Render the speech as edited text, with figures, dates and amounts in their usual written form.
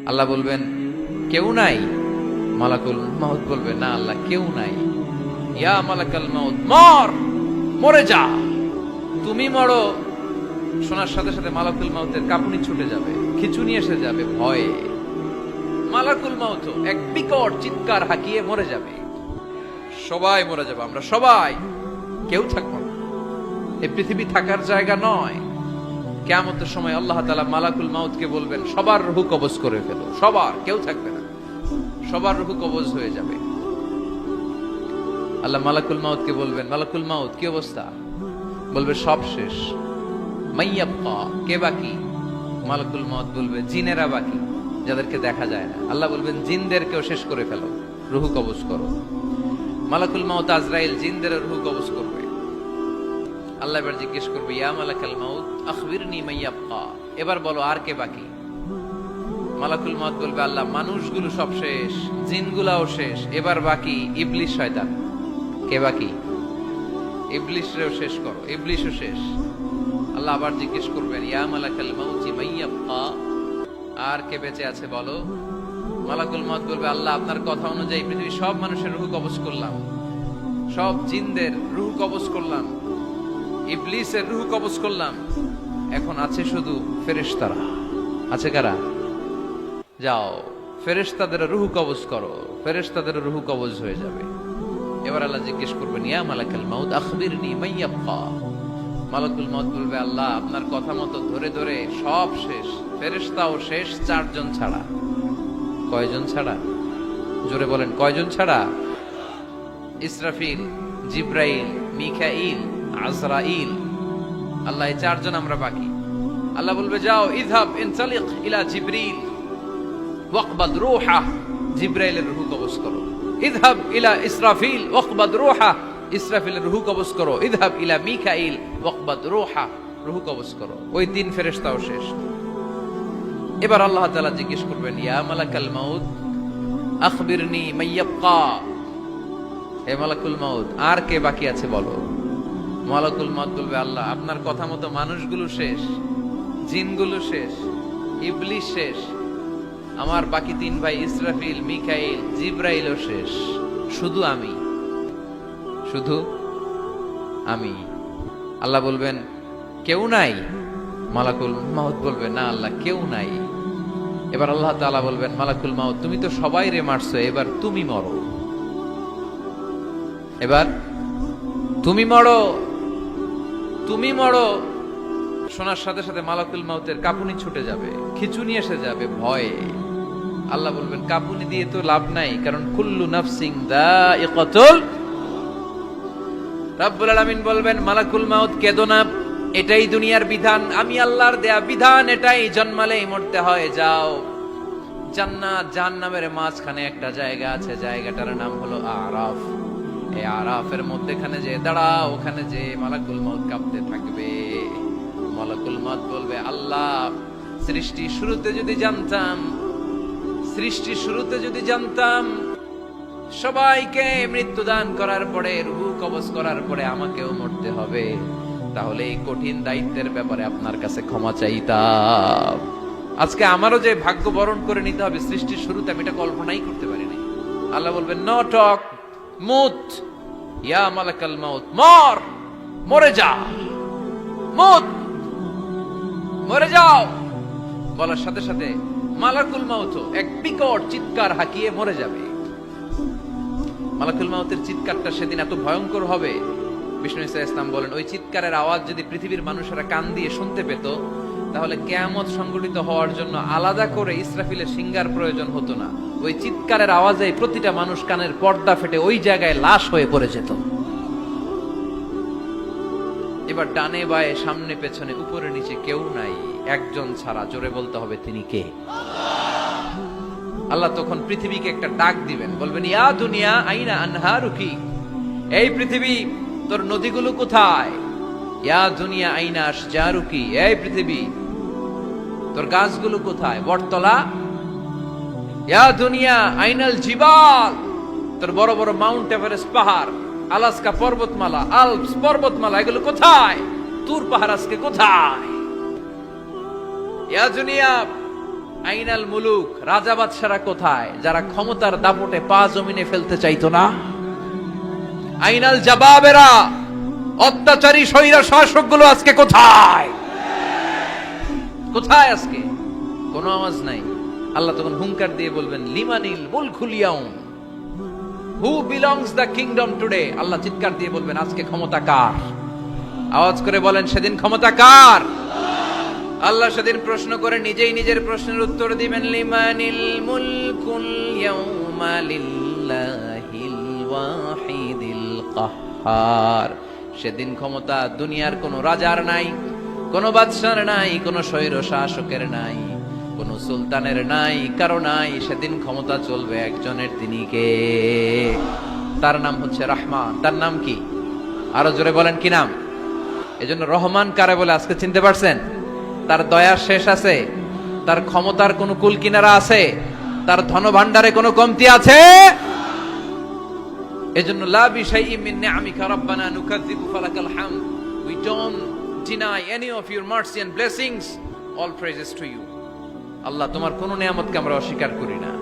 আল্লাহ বলবেন কেউ নাই, মালাকুল মাউত বলবে না আল্লাহ কেউ নাই। ইয়া মালাকাল মাউত মর, মরে যা, তুমি মরো। শোনার সাথে সাথে মালাকুল মাউতের কাঁপুনি ছুটে যাবে, খিঁচুনি এসে যাবে ভয়ে। মালাকুল মাউত এক বিকট চিৎকার হাঁকিয়ে মরে যাবে। সবাই মরে যাবে, আমরা সবাই, কেউ থাকবো না। এই পৃথিবী থাকার জায়গা নয়। কিয়ামতের সময় আল্লাহ তাআলা মালাকুল মাউতকে বলবেন সবার রূহ কবজ করে ফেলো, সবার, কেউ থাকবে না, সবার রূহ কবজ হয়ে যাবে। আল্লাহ মালাকুল মাউতকে বলবেন মালাকুল মাউত কি অবস্থা? বলবে সব শেষ। মাইয়াবকা, কে বাকি? মালাকুল মাউত বলবে জিনেরা বাকি, যাদেরকে দেখা যায় না। আল্লাহ বলবেন জিনদেরকেও শেষ করে ফেলো, রূহ কবজ করো। মালাকুল মাউত আজরাইল জিনদের রূহ কবজ করবে। আল্লাহ এবার জিজ্ঞেস করবে ইয়া মালাকাল মাউত আখবিরনি মাইয়াবকা, এবার বলো আর কে বাকি? মালাকুল মাউত বলবে আল্লাহ মানুষগুলো সব শেষ, জিনগুলাও শেষ, এবার বাকি ইবলিস শয়তান। কে বাকি? ইবলিসরেও শেষ করো, ইবলিসও শেষ। আল্লাহ আবার জিজ্ঞেস করবেন ইয়া মালাকাল মাউতি মাইয়াবকা, আর কে বেঁচে আছে বলো? মালাকুল মাউত বলবে আল্লাহ আপনার কথা অনুযায়ী পৃথিবীর সব মানুষের রূহ কবজ করলাম, সব জিনদের রূহ কবজ করলাম, ইবলিসের রূহ কবজ করলাম, এখন আছে শুধু ফেরেশতারা। আছে কারা? যাও ফেরেশতাদের রূহ কবজ করো, ফেরেশতাদের রূহ কবজ হয়ে যাবে। এবার আল্লাহ জিজ্ঞেস করবেন ইয়া মালাকাল মাউত আখবিরনি মাইয়াবকা। মালাকুল মাউত বলবে আল্লাহ আপনার কথা মতো ধরে ধরে সব শেষ, ফেরেশতাও শেষ, চারজন ছাড়া। কয়জন ছাড়া? জোরে বলেন কয়জন ছাড়া? ইসরাফিল, জিব্রাইল, মিকাইল, আজরাইল। আল্লাহ এই চারজন আমরা বাকি। আল্লাহ বলবে যাও ইযহাব ইনতালিক ইলা জিবরিল ওয়াকবাদ রূহা, জিব্রাইলের রূহ কবজ করো। ইযহাব ইলা ইসরাফিল ওয়াকবাদ রূহা, ইসরাফিলের রূহ কবজ করো। ইযহাব ইলা মিকাইল ওয়াকবাদ রূহা, রূহ কবজ করো। ওই তিন ফেরেশতাও শেষ। এবার আল্লাহ তাআলা জিজ্ঞেস করবেন ইয়া মালাকাল মাউত আখবিরনি মাইয়াবকা, হে মালাকুল মাউত আর কে বাকি আছে বলো? মালাকুল মাউত বলবে আল্লাহ আপনার কথা মতো মানুষগুলো শেষ, জিনগুলো শেষ, ইবলিস শেষ, আমার বাকি তিন ভাই ইসরাফিল, মিকাইল, জিব্রাইলও শেষ, শুধু আমি, শুধু আমি। আল্লাহ বলবেন কেউ নাই? মালাকুল মাউত বলবে না আল্লাহ কেউ নাই। এবার আল্লাহ তাআলা বলবেন মালাকুল মাউত তুমি তো সবাই রে মারছো, এবার তুমি মরো, এবার তুমি মরো, তুমি মরো। শোনার সাথে সাথে মালাকুল মাউতের কাঁপুনি ছুটে যাবে, খিঁচুনি এসে যাবে ভয়ে। আল্লাহ বলবেন কাঁপুনি দিয়ে তো লাভ নাই, কারণ কুল্লু নাফসিন যায়িকাতুল। রব্বুল আলামিন বলবেন মালাকুল মাউত কেঁদো না, এটাই দুনিয়ার বিধান, আমি আল্লাহর দেয়া বিধান, এটাই, জন্মালেই মরতে হয়। যাও জান্নাত জাহান্নামের মাঝখানে একটা জায়গা আছে, জায়গাটার নাম হলো আরাফ। এই আরাফের মধ্যখানে যে দাঁড়াও, ওখানে যে মালাকুল মাউত কাঁপতে থাকবে। মালাকুল মাউত বলবে আল্লাহ সৃষ্টি শুরুতে যদি জানতাম, সৃষ্টি শুরুতে যদি জানতাম সবাইকে মৃত্যুদান করার পরে, রূহ কবজ করার পরে আমাকেও মরতে হবে, তাহলে এই কঠিন দায়িত্বের ব্যাপারে আপনার কাছে ক্ষমা চাইতাম। আজকে আমারও যে ভাগ্য বরণ করে নিতে হবে সৃষ্টির শুরুতে, আমি এটা কল্পনাই করতে পারিনি। আল্লাহ বলবেন নো টক, মুত, ইয়া মালাকাল মাউত মর, মরে যা, মুত, মরে যাও। বলার সাথে সাথে মালাকুল মাউত এক বিকট চিৎকার হাঁকিয়ে মরে যাবে। মালাকুল মাউতের চিৎকারটা সেদিন এত ভয়ঙ্কর হবে, বিষ্ণু ইসলাম বলেন ওই চিৎকারের আওয়াজ যদি পৃথিবীর মানুষেরা কান দিয়ে শুনতে পেত, তাহলে কিয়ামত সংঘটিত হওয়ার জন্য আলাদা করে ইসরাফিলের সিঙ্গার প্রয়োজন হতো না। ওই চিৎকারের আওয়াজে প্রতিটা মানুষ কানের পর্দা ফেটে ওই জায়গায় লাশ হয়ে পড়ে যেত। এবার ডানে বায়ে সামনে পেছনে উপরে নিচে কেউ নাই, একজন ছাড়া। জোরে বলতে হবে তিনি কে? আল্লাহ তখন পৃথিবীকে একটা ডাক দিবেন, বলবেন ইয়া দুনিয়া আইনা আনহারুকি, এই পৃথিবী তোর নদীগুলো কোথায়? ইয়া দুনিয়া আইনা আশজারুকি, এই পৃথিবী তোর গাছগুলো কোথায়? বটতলা। ইয়া দুনিয়া আইনাল জিবাল, তোর বড় বড় মাউন্ট এভারেস্ট পাহাড়, আলাস্কা পর্বতমালা, আলপস পর্বতমালা, এগুলো কোথায়? তুর পাহাড় আজকে কোথায়? ইয়া দুনিয়া আইনাল মুলুক, রাজা বাদশারা কোথায় যারা ক্ষমতার দাপটে পা জমিনে ফেলতে চাইতো না? আইনাল জাবাবেরা, অত্যাচারী স্বৈর শাসকগুলো আজকে কোথায়? কোথায় আজকে? কোনো আওয়াজ নাই। আল্লাহ তখন হুঙ্কার দিয়ে বলবেন, লিমানিল মুলকুল ইয়াউম, who belongs the kingdom today. আল্লাহ চিৎকার দিয়ে বলবেন, আজকে ক্ষমতা কার? আওয়াজ করে বলেন, সেদিন ক্ষমতা কার? আল্লাহ সেদিন প্রশ্ন করে নিজেই নিজের প্রশ্নের উত্তর দিবেন, লিমানিল মুলকুল ইয়াউমা লিল্লাহিল ওয়াহিদিল কাহ্হার। সেদিন ক্ষমতা দুনিয়ার কোনো রাজার নাই, কোনো বাদশার নাই, কোনো স্বৈর শাসকের নাই, কোনো সুলতানের নাই, কারো নাই। সেদিন ক্ষমতা চলবে একজনের, তিনি কে? তার নাম হচ্ছে রহমান। তার নাম কি? আরো জোরে বলেন, কি নাম? এজন্য রহমান কারে বলে আজকে চিনতে পারছেন? তার দয়ার শেষ আছে? তার ক্ষমতার কোনো কুল কিনারা আছে? তার ধন ভান্ডারে কোনো কমতি আছে? এজন্য লা বিশাইইন মিন নিআমিকা রাব্বানা নুকাযযিবু ফালাকাল হামদ, we don't deny any of your mercy and blessings, all praises to you। আল্লাহ, তোমার কোন নিয়ামতকে আমরা অস্বীকার করি না।